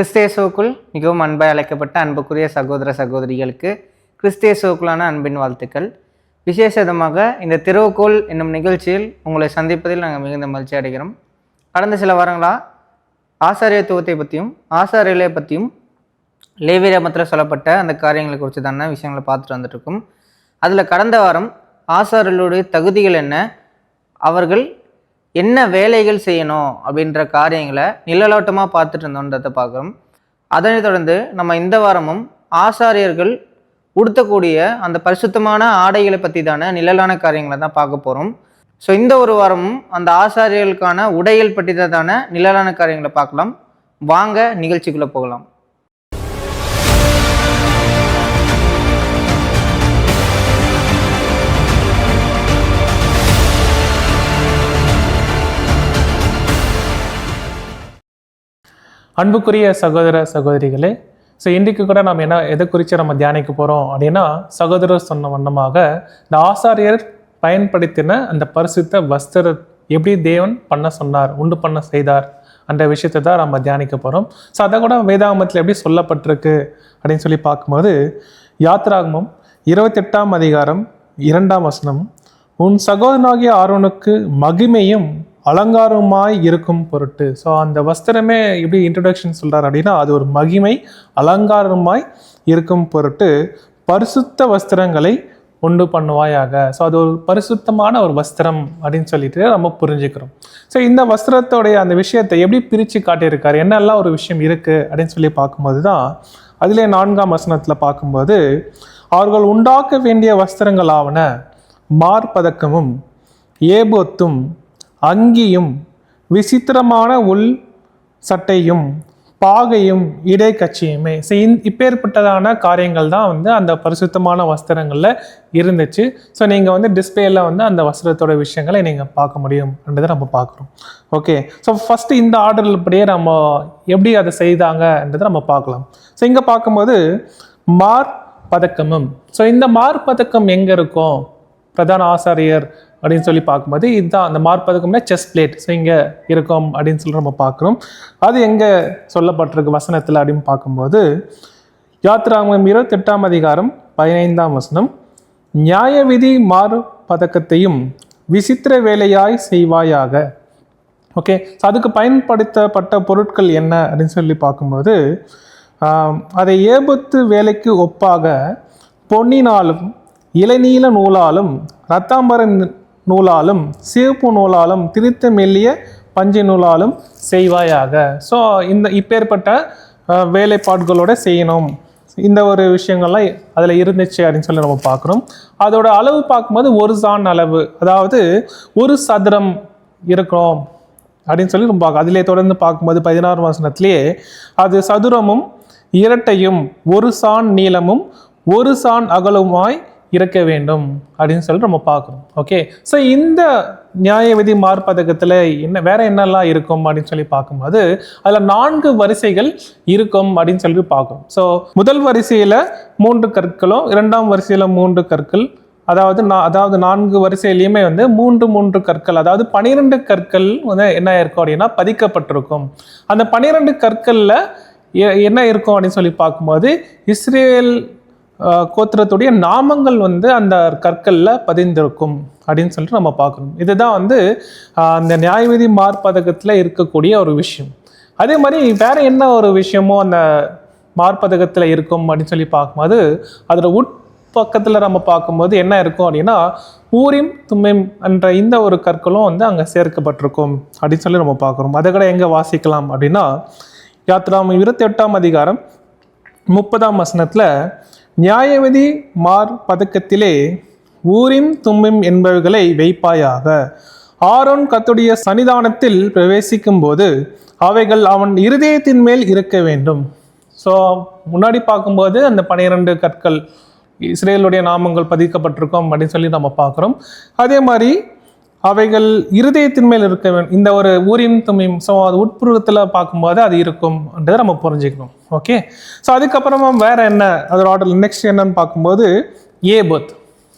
கிறிஸ்தேசுவுக்குள் மிகவும் அன்பாய் அழைக்கப்பட்ட அன்புக்குரிய சகோதர சகோதரிகளுக்கு கிறிஸ்தேசுவுக்குள்ளான அன்பின் வாழ்த்துக்கள். விசேஷமாக இந்த திறவுகோல் என்னும் நிகழ்ச்சியில் உங்களை சந்திப்பதில் நாங்கள் மிகுந்த மகிழ்ச்சி அடைகிறோம். கடந்த சில வாரங்களாக ஆசாரியத்துவத்தை பற்றியும் ஆசாரியர்களை பற்றியும் லேவியராகமத்தில் சொல்லப்பட்ட அந்த காரியங்களை குறித்து தானே விஷயங்களை பார்த்துட்டு வந்துட்டுருக்கோம். அதில் கடந்த வாரம் ஆசாரியர்களுடைய தகுதிகள் என்ன, அவர்கள் என்ன வேலைகள் செய்யணும் அப்படின்ற காரியங்களை நிழலோட்டமாக பார்த்துட்டு இருந்தோன்றதை பார்க்குறோம். அதனைத் தொடர்ந்து நம்ம இந்த வாரமும் ஆசாரியர்கள் உடுத்தக்கூடிய அந்த பரிசுத்தமான ஆடைகளை பற்றி தானே நிழலான காரியங்களை தான் பார்க்க போகிறோம். ஸோ இந்த ஒரு வாரமும் அந்த ஆசாரியர்களுக்கான உடைகள் பற்றி தானே நிழலான காரியங்களை பார்க்கலாம். வாங்க நிகழ்ச்சிக்குள்ளே போகலாம். அன்புக்குரிய சகோதர சகோதரிகளே, ஸோ இன்றைக்கு கூட நம்ம எதை குறித்து நம்ம தியானிக்க போகிறோம் அப்படின்னா, சகோதரர் சொன்ன வண்ணமாக இந்த ஆசாரியர் பயன்படுத்தின அந்த பரிசுத்த வஸ்திர எப்படி தேவன் பண்ண சொன்னார், உண்டு பண்ண செய்தார் அந்த விஷயத்தை தான் நம்ம தியானிக்க போகிறோம். ஸோ அதை கூட வேதாகமத்தில் எப்படி சொல்லப்பட்டிருக்கு அப்படின்னு சொல்லி பார்க்கும்போது, யாத்திராகமம் 28ஆம் அதிகாரம் 2ஆம் வசனம், உன் சகோதரனாகிய ஆரோனுக்கு மகிமையும் அலங்காரமாய் இருக்கும் பொருட்டு. ஸோ அந்த வஸ்திரமே எப்படி இன்ட்ரடக்ஷன் சொல்கிறார் அப்படின்னா, அது ஒரு மகிமை அலங்காரமாய் இருக்கும் பொருட்டு பரிசுத்த வஸ்திரங்களை உண்டு பண்ணுவாயாக. ஸோ அது ஒரு பரிசுத்தமான ஒரு வஸ்திரம் அப்படின்னு சொல்லிட்டு நம்ம புரிஞ்சுக்கிறோம். ஸோ இந்த வஸ்திரத்தோடைய அந்த விஷயத்தை எப்படி பிரித்து காட்டியிருக்காரு, என்னெல்லாம் ஒரு விஷயம் இருக்குது அப்படின்னு சொல்லி பார்க்கும்போது தான் அதிலே 4ஆம் வசனத்தில் பார்க்கும்போது, அவர்கள் உண்டாக்க வேண்டிய வஸ்திரங்களாவன மார்பதக்கமும் ஏபோத்தும் அங்கியும் விசித்திரமான உள் சட்டையும் பாகையும் இடைக்கச்சியுமே. ஸோ இப்பேற்பட்டதான காரியங்கள் தான் அந்த பரிசுத்தமான வஸ்திரங்களில் இருந்துச்சு. ஸோ நீங்கள் டிஸ்பிளேல அந்த வஸ்திரத்தோட விஷயங்களை நீங்கள் பார்க்க முடியும்ன்றதை நம்ம பார்க்குறோம். ஓகே, ஸோ ஃபஸ்ட்டு இந்த ஆர்டர் படியே நம்ம எப்படி அதை செய்தாங்கன்றதை நம்ம பார்க்கலாம். ஸோ இங்கே பார்க்கும்போது மார்பதக்கமும், ஸோ இந்த மார்பதக்கம் எங்கே இருக்கும், பிரதான ஆசாரியர் அப்படின்னு சொல்லி பார்க்கும்போது இதுதான் அந்த மார்பதக்கம்னா செஸ்ட் பிளேட். ஸோ இங்கே இருக்கும் அப்படின்னு சொல்லி நம்ம பார்க்குறோம். அது எங்கே சொல்லப்பட்டிருக்கு வசனத்தில் அப்படின்னு பார்க்கும்போது, யாத்திராகமம் 28ஆம் அதிகாரம் 15ஆம் வசனம், நியாய விதி மார்பதக்கத்தையும் விசித்திர வேலையாய் செய்வாயாக. ஓகே, ஸோ அதுக்கு பயன்படுத்தப்பட்ட பொருட்கள் என்ன அப்படின்னு சொல்லி பார்க்கும்போது, அதை ஏபத்து வேலைக்கு ஒப்பாக பொன்னினாலும் இளநீல நூலாலும் இரத்தாம்பர நூலாலும் சிவப்பு நூலாலும் திரித்த மெல்லிய பஞ்சு நூலாலும் செய்வாயாக. ஸோ இப்பேற்பட்ட வேலைப்பாடுகளோட செய்யணும். இந்த ஒரு விஷயங்கள்லாம் அதில் இருந்துச்சு அப்படின்னு சொல்லி நம்ம பார்க்குறோம். அதோட அளவு பார்க்கும்போது ஒரு சான் அளவு, அதாவது ஒரு சதுரம் இருக்கிறோம் அப்படின்னு சொல்லி நம்ம பார்க்க. அதிலே தொடர்ந்து பார்க்கும்போது 16 வசனத்திலேயே அது சதுரமும் இரட்டையும் ஒரு சான் நீளமும் ஒரு சான் அகலமாய் இருக்க வேண்டும் அப்படின்னு சொல்லி நம்ம பார்க்குறோம். ஓகே, ஸோ இந்த நியாய விதி மார்பதக்கத்தில் வேற என்னெல்லாம் இருக்கும் அப்படின்னு சொல்லி பார்க்கும்போது அதில் 4 வரிசைகள் இருக்கும் அப்படின்னு சொல்லி பார்க்குறோம். ஸோ முதல் வரிசையில் 3 கற்களும், 2ஆம் வரிசையில் 3 கற்கள், அதாவது 4 வரிசையிலையுமே 3 கற்கள், அதாவது 12 கற்கள் என்ன இருக்கும் அப்படின்னா பதிக்கப்பட்டிருக்கும். அந்த 12 கற்களில் என்ன இருக்கும் அப்படின்னு சொல்லி பார்க்கும்போது இஸ்ரேல் கோத்திரத்துடைய நாமங்கள் அந்த கற்களில் பதிந்திருக்கும் அப்படின்னு சொல்லிட்டு நம்ம பார்க்கணும். இதுதான் அந்த நியாயவிதி மார்பதக்கத்தில் இருக்கக்கூடிய ஒரு விஷயம். அதே மாதிரி வேற என்ன ஒரு விஷயமோ அந்த மார்பதக்கத்தில் இருக்கும் அப்படின்னு சொல்லி பார்க்கும்போது, அதில் உட்பக்கத்தில் நம்ம பார்க்கும்போது என்ன இருக்கும் அப்படின்னா ஊரிம் தும்மிம் என்ற இந்த ஒரு கற்களும் அங்கே சேர்க்கப்பட்டிருக்கும் அப்படின்னு சொல்லி நம்ம பார்க்குறோம். அதை கூட எங்கே வாசிக்கலாம் அப்படின்னா, யாத்திராகமம் 28ஆம் அதிகாரம் 30ஆம் வசனத்தில், நியாயவிதி மார்பதக்கத்திலே ஊரிம் தும்மிம் என்பவைகளை வைப்பாயாக. ஆரோன் கர்த்தருடைய சன்னிதானத்தில் பிரவேசிக்கும் போது அவைகள் அவன் இருதயத்தின் மேல் இருக்க வேண்டும். ஸோ முன்னாடி பார்க்கும்போது அந்த 12 கற்கள் இஸ்ரேலுடைய நாமங்கள் பதிக்கப்பட்டிருக்கும் அப்படின்னு சொல்லி நம்ம பார்க்குறோம். அதே மாதிரி அவைகள் இருதயத்தின் மேல் இருக்க வேண்டும். இந்த ஒரு ஊரிம் தும்மிம், ஸோ அது உட்புறத்தில் பார்க்கும்போது அது இருக்கும்ன்றதை நம்ம புரிஞ்சுக்கணும். ஓகே, ஸோ அதுக்கப்புறமா வேற என்ன அதோட ஆர்டர் நெக்ஸ்ட் என்னன்னு பார்க்கும்போது ஏபோத்.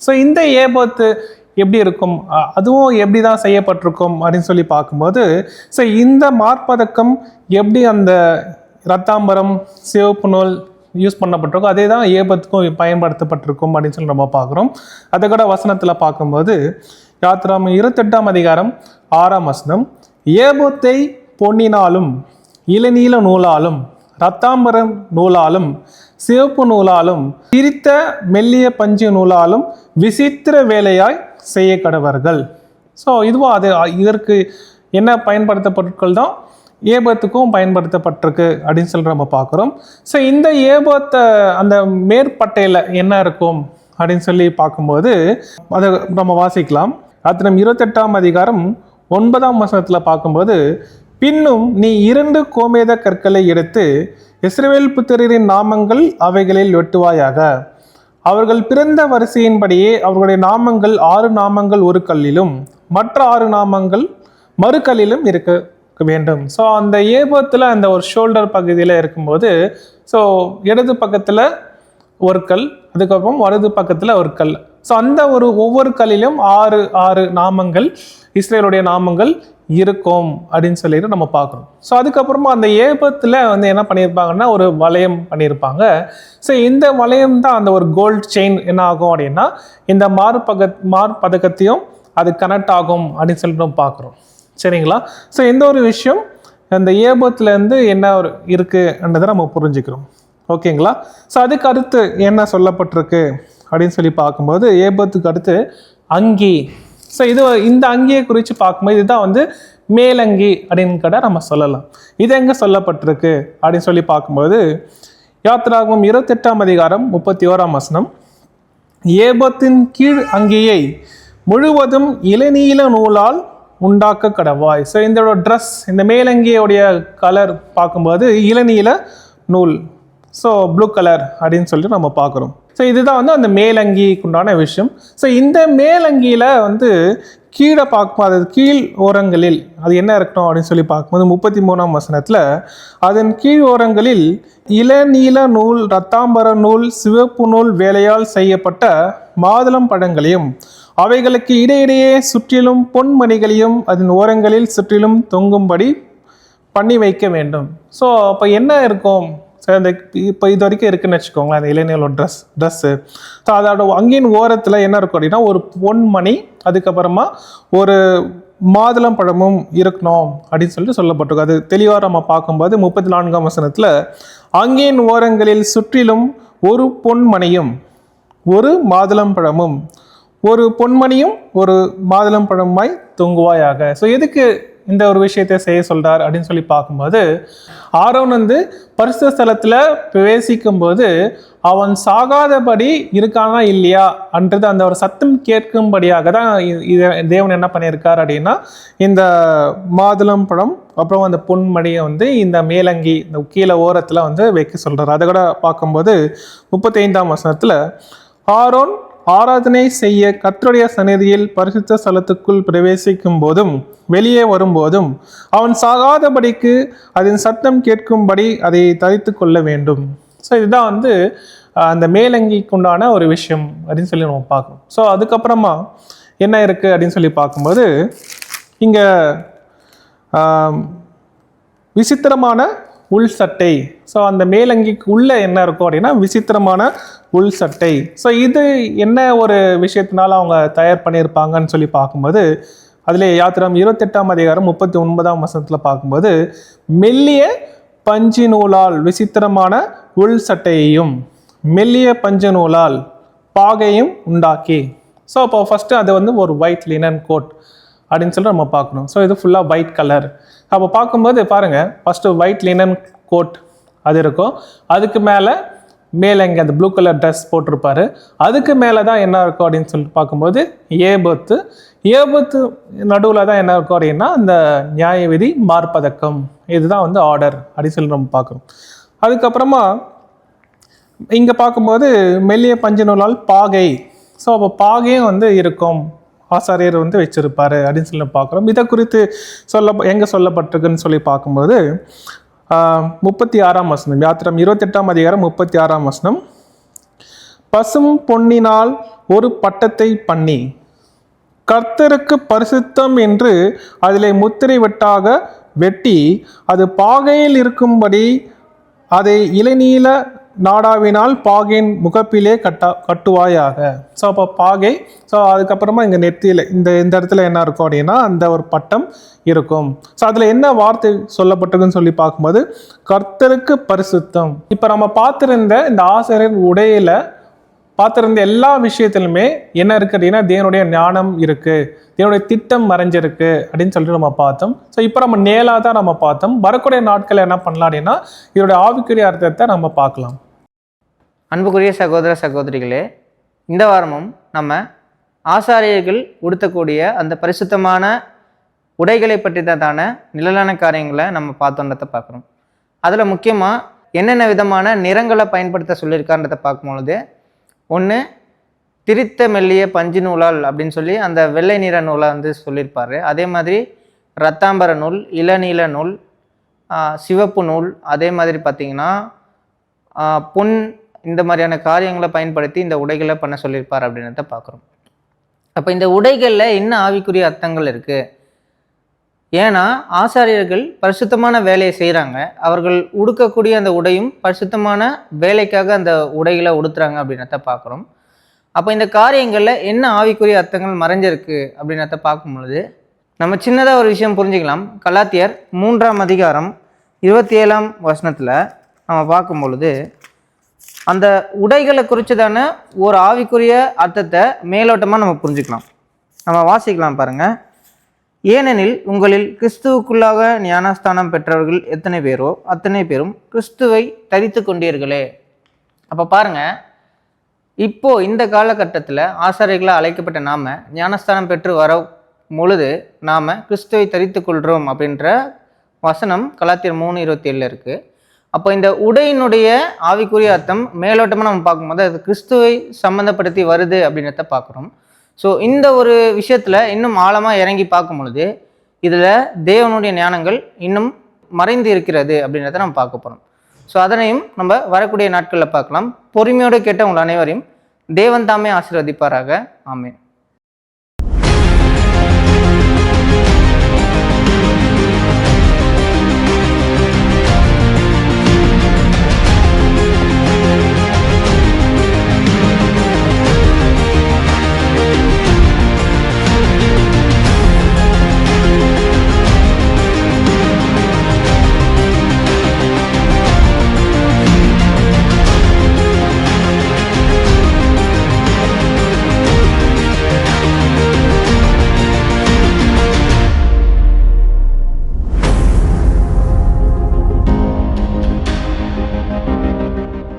ஸோ இந்த ஏபோத்து எப்படி இருக்கும், அதுவும் எப்படி தான் செய்யப்பட்டிருக்கும் அப்படின்னு சொல்லி பார்க்கும்போது, ஸோ இந்த மார்பதக்கம் எப்படி அந்த ரத்தாம்பரம் சிவப்பு நூல் யூஸ் பண்ணப்பட்டிருக்கும், அதே தான் ஏபத்துக்கும் பயன்படுத்தப்பட்டிருக்கும் அப்படின்னு சொல்லி நம்ம பார்க்குறோம். அதை கூட வசனத்தில் பார்க்கும்போது யாத்திராகமம் 28ஆம் அதிகாரம் 6ஆம் வசனம், ஏபத்தை பொன்னினாலும் இளநீல நூலாலும் ரத்தாம்பரம் நூலாலும் சிவப்பு நூலாலும் பிரித்த மெல்லிய பஞ்சு நூலாலும் விசித்திர வேலையாய் செய்ய கடவர்கள். ஸோ இதுவும் அது இதற்கு என்ன பயன்படுத்தப்பொருட்கள் தான் ஏபத்துக்கும் பயன்படுத்தப்பட்டிருக்கு அப்படின்னு சொல்லி நம்ம பார்க்குறோம். ஸோ இந்த ஏபத்தை அந்த மேற்பட்டையில் என்ன இருக்கும் அப்படின்னு சொல்லி பார்க்கும்போது அதை நம்ம வாசிக்கலாம். யாத்திராகமம் 28ஆம் அதிகாரம் 9ஆம் வசனத்தில் பார்க்கும்போது, பின்னும் நீ 2 கோமேத கற்களை எடுத்து இஸ்ரவேல் புத்திரரின் நாமங்கள் அவைகளில் வெட்டுவாயாக. அவர்கள் பிறந்த வரிசையின்படியே அவர்களுடைய நாமங்கள் 6 நாமங்கள் ஒரு கல்லிலும் மற்ற 6 நாமங்கள் மறு கல்லிலும் இருக்க வேண்டும். ஸோ அந்த ஏபத்தில் அந்த ஒரு ஷோல்டர் பகுதியில் இருக்கும்போது, ஸோ இடது பக்கத்தில் ஒரு கல், அதுக்கப்புறம் வலது பக்கத்தில் ஒரு கல். ஸோ அந்த ஒவ்வொரு கல்லிலும் 6 நாமங்கள் இஸ்ரேலுடைய நாமங்கள் இருக்கும் அப்படின்னு சொல்லிட்டு நம்ம பார்க்குறோம். ஸோ அதுக்கப்புறமா அந்த ஏபத்தில் வந்து என்ன பண்ணியிருப்பாங்கன்னா ஒரு வளையம் பண்ணியிருப்பாங்க. ஸோ இந்த வளையம் தான் அந்த ஒரு கோல்டு செயின் என்ன ஆகும் அப்படின்னா இந்த மார்பதக்கத்தையும் அது கனெக்ட் ஆகும் அப்படின்னு சொல்லிட்டு நம்ம பார்க்குறோம். சரிங்களா? ஸோ இந்த ஒரு விஷயம் அந்த ஏபத்துலேருந்து என்ன ஒரு இருக்குன்றதை நம்ம புரிஞ்சுக்கிறோம். ஓகேங்களா? ஸோ அதுக்கு அடுத்து என்ன சொல்லப்பட்டிருக்கு அப்படின்னு சொல்லி பார்க்கும்போது ஏபத்துக்கு அடுத்து அங்கி. ஸோ இந்த அங்கியை குறித்து பார்க்கும்போது இதுதான் வந்து மேலங்கி அப்படின்னு கூட நம்ம சொல்லலாம். இது எங்கே சொல்லப்பட்டிருக்கு அப்படின்னு சொல்லி பார்க்கும்போது யாத்திராகமம் 28ஆம் அதிகாரம் 31ஆம் வசனம், ஏபத்தின் கீழ் அங்கியை முழுவதும் இளநீல நூலால் உண்டாக்க கடவாய். ஸோ இந்த ட்ரெஸ், இந்த மேலங்கியோடைய கலர் பார்க்கும்போது இளநீல நூல், ஸோ ப்ளூ கலர் அப்படின்னு சொல்லிட்டு நம்ம பார்க்குறோம். ஸோ இதுதான் வந்து அந்த மேலங்கிக்கு உண்டான விஷயம். ஸோ இந்த மேலங்கியில் வந்து கீழே பார்க்கும்போது அது கீழ் ஓரங்களில் அது என்ன இருக்கணும் அப்படின்னு சொல்லி பார்க்கும்போது 33ஆம் வசனத்தில் அதன் கீழ் ஓரங்களில் இளநீல நூல் ரத்தாம்பர நூல் சிவப்பு நூல் வேலையால் செய்யப்பட்ட மாதுளம் பழங்களையும் அவைகளுக்கு இடையிடையே சுற்றிலும் பொன்மணிகளையும் அதன் ஓரங்களில் சுற்றிலும் தொங்கும்படி பண்ணி வைக்க வேண்டும். ஸோ அப்போ என்ன இருக்கும்? ஸோ அந்த இப்போ இது வரைக்கும் இருக்குன்னு வச்சுக்கோங்களேன், அந்த இளைஞர்களோட ட்ரெஸ்ஸு. ஸோ அதோட அங்கேயின் ஓரத்தில் என்ன இருக்கும் அப்படின்னா ஒரு பொன்மணி, அதுக்கப்புறமா ஒரு மாதுளம் பழமும் இருக்கணும் அப்படின்னு சொல்லிட்டு சொல்லப்பட்டிருக்கும். அது தெளிவாக நம்ம பார்க்கும்போது 34ஆம் வசனத்தில் அங்கேயின் ஓரங்களில் சுற்றிலும் ஒரு பொன்மணியும் ஒரு மாதுளம் பழமும், ஒரு பொன்மணியும் ஒரு மாதுளம் பழமாய் தொங்குவாயாக. ஸோ எதுக்கு இந்த ஒரு விஷயத்தை செய்ய சொல்றார் அப்படின்னு சொல்லி பார்க்கும்போது, ஆரோன் வந்து பரிசுத்த ஸ்தலத்தில் பிரவேசிக்கும் போது அவன் சாகாதபடி இருக்கானா இல்லையா அன்றது அந்த ஒரு சத்தம் கேட்கும்படியாக தான் தேவன் என்ன பண்ணியிருக்கார் அப்படின்னா இந்த மாதுளம் பழம் அப்புறம் அந்த பொன்மணியை வந்து இந்த மேலங்கி இந்த கீழே ஓரத்தில் வந்து வைக்க சொல்றார். அதை கூட பார்க்கும்போது 35ஆம் வசனத்தில் ஆரோன் ஆராதனை செய்ய கர்த்தருடைய சந்நிதியில் பரிசுத்த ஸ்தலத்துக்குள் பிரவேசிக்கும் போதும் வெளியே வரும்போதும் அவன் சாகாதபடிக்கு அதன் சத்தம் கேட்கும்படி அதை தரித்து கொள்ள வேண்டும். ஸோ இதுதான் வந்து அந்த மேலங்கிக்கு உண்டான ஒரு விஷயம் அப்படின்னு சொல்லி நம்ம பார்க்கணும். ஸோ அதுக்கப்புறமா என்ன இருக்குது அப்படின்னு சொல்லி பார்க்கும்போது இங்கே விசித்திரமான உள் சட்டை. ஸோ அந்த மேலங்கிக்கு உள்ளே என்ன இருக்கும் அப்படின்னா விசித்திரமான உள் சட்டை. ஸோ இது என்ன ஒரு விஷயத்தினால அவங்க தயார் பண்ணியிருப்பாங்கன்னு சொல்லி பார்க்கும்போது அதில் யாத்திராகமம் 28ஆம் அதிகாரம் 39ஆம் வசனத்தில் பார்க்கும்போது மெல்லிய பஞ்சு நூலால் விசித்திரமான உள் சட்டையையும் மெல்லிய பஞ்சு நூலால் பாகையும் உண்டாக்கி. ஸோ அப்போ ஃபஸ்ட்டு அது வந்து ஒரு ஒயிட் லினன் கோட் அப்படின்னு சொல்லி நம்ம பார்க்கணும். ஸோ இது ஃபுல்லாக ஒயிட் கலர். அப்போ பார்க்கும்போது பாருங்கள், ஃபஸ்ட்டு ஒயிட் லினன் கோட் அது இருக்கும், அதுக்கு மேலே மேலங்கி அந்த ப்ளூ கலர் ட்ரெஸ் போட்டிருப்பாரு, அதுக்கு மேலே தான் என்ன இருக்கும் அப்படின்னு சொல்லிட்டு பார்க்கும்போது ஏபத்து நடுவில் தான் என்ன இருக்கும் அப்படின்னா அந்த நியாய விதி மார்பதக்கம். இதுதான் வந்து ஆர்டர் அப்படின்னு சொல்லி நம்ம பார்க்குறோம். அதுக்கப்புறமா இங்கே பார்க்கும்போது மெல்லிய பஞ்சு நூலால் பாகை. ஸோ அப்போ பாகையும் வந்து இருக்கும், ஆசாரியர் வந்து வச்சிருப்பாரு அப்படின்னு சொல்லி பார்க்குறோம். இதை குறித்து எங்கே சொல்லப்பட்டிருக்குன்னு சொல்லி பார்க்கும்போது 36ஆம் வசனம், யாத்திராகமம் 28ஆம் அதிகாரம் 36ஆம் வசனம், பசும் பொன்னினால் ஒரு பட்டத்தை பண்ணி கர்த்தருக்கு பரிசுத்தம் என்று அதிலே முத்திரை வெட்டாக வெட்டி அது பாகையில் இருக்கும்படி அதை இளநீல நாடாவினால் பாகையின் முகப்பிலே கட்டுவாயாக. ஸோ அப்போ பாகை, ஸோ அதுக்கப்புறமா இங்கே நெத்தியில் இந்த இடத்துல என்ன இருக்கும் அப்படின்னா அந்த ஒரு பட்டம் இருக்கும். ஸோ அதில் என்ன வார்த்தை சொல்லப்பட்டிருக்குன்னு சொல்லி பார்க்கும்போது கர்த்தருக்கு பரிசுத்தம். இப்போ நம்ம பார்த்துருந்த இந்த ஆசாரியர் உடையில பார்த்துருந்த எல்லா விஷயத்திலுமே என்ன இருக்குது அப்படின்னா தேவனுடைய ஞானம் இருக்குது, தேவனுடைய திட்டம் மறைஞ்சிருக்கு அப்படின்னு சொல்லிட்டு நம்ம பார்த்தோம். ஸோ இப்போ நம்ம நேலாக தான் நம்ம பார்த்தோம். வரக்கூடிய நாட்களில் என்ன பண்ணலாம் அப்படின்னா இதோடைய ஆவிக்குரிய அர்த்தத்தை நம்ம பார்க்கலாம். அன்புக்குரிய சகோதர சகோதரிகளே, இந்த வாரமும் நம்ம ஆசாரியர்கள் உடுத்தக்கூடிய அந்த பரிசுத்தமான உடைகளை பற்றி தான நிழலான காரியங்களை நம்ம பார்த்தோன்றதை பார்க்குறோம். அதில் முக்கியமாக என்னென்ன விதமான நிறங்களை பயன்படுத்த சொல்லியிருக்கான்றதை பார்க்கும்பொழுது, ஒன்று திரித்த மெல்லிய பஞ்சு நூலால் அப்படின்னு சொல்லி அந்த வெள்ளை நிற நூலை வந்து சொல்லியிருப்பார். அதே மாதிரி இரத்தாம்பர நூல், இளநீல நூல், சிவப்பு நூல், அதே மாதிரி பார்த்திங்கன்னா பொன், இந்த மாதிரியான காரியங்களை பயன்படுத்தி இந்த உடைகளை பண்ண சொல்லியிருப்பார் அப்படின்றத பார்க்குறோம். அப்போ இந்த உடைகளில் என்ன ஆவிக்குரிய அர்த்தங்கள் இருக்குது? ஏன்னா ஆசாரியர்கள் பரிசுத்தமான வேலையை செய்கிறாங்க, அவர்கள் உடுக்கக்கூடிய அந்த உடையும் பரிசுத்தமான வேலைக்காக அந்த உடைகளை உடுத்துறாங்க அப்படின்றத பார்க்குறோம். அப்போ இந்த காரியங்களில் என்ன ஆவிக்குரிய அர்த்தங்கள் மறைஞ்சிருக்கு அப்படின்றத பார்க்கும் பொழுது நம்ம சின்னதாக ஒரு விஷயம் புரிஞ்சுக்கலாம். கலாத்தியர் 3ஆம் அதிகாரம் 27ஆம் வசனத்தில் நம்ம பார்க்கும் பொழுது அந்த உடைகளை குறித்ததான ஒரு ஆவிக்குரிய அர்த்தத்தை மேலோட்டமாக நம்ம புரிஞ்சுக்கலாம். நம்ம வாசிக்கலாம் பாருங்கள். ஏனெனில் உங்களில் கிறிஸ்துவுக்குள்ளாக ஞானஸ்தானம் பெற்றவர்கள் எத்தனை பேரோ அத்தனை பேரும் கிறிஸ்துவை தரித்து கொண்டீர்களே. அப்போ பாருங்கள், இப்போது இந்த காலகட்டத்தில் ஆசாரியர்களாக அழைக்கப்பட்ட நாம் ஞானஸ்தானம் பெற்று வர பொழுது நாம் கிறிஸ்துவை தரித்து கொள்கிறோம் அப்படின்ற வசனம் கலாத்தியர் 3:27 இருக்குது. அப்போ இந்த உடையினுடைய ஆவிக்குரிய அர்த்தம் மேலோட்டமாக நம்ம பார்க்கும்போது அது கிறிஸ்துவை சம்மந்தப்படுத்தி வருது அப்படின்றத பார்க்குறோம். ஸோ இந்த ஒரு விஷயத்தில் இன்னும் ஆழமாக இறங்கி பார்க்கும் பொழுது இதில் தேவனுடைய ஞானங்கள் இன்னும் மறைந்து இருக்கிறது அப்படின்றத நம்ம பார்க்க போகிறோம். ஸோ அதனையும் நம்ம வரக்கூடிய நாட்களில் பார்க்கலாம். பொறுமையோடு கேட்ட உங்கள் அனைவரையும் தேவன் தாமே ஆசீர்வதிப்பாராக. ஆமென்.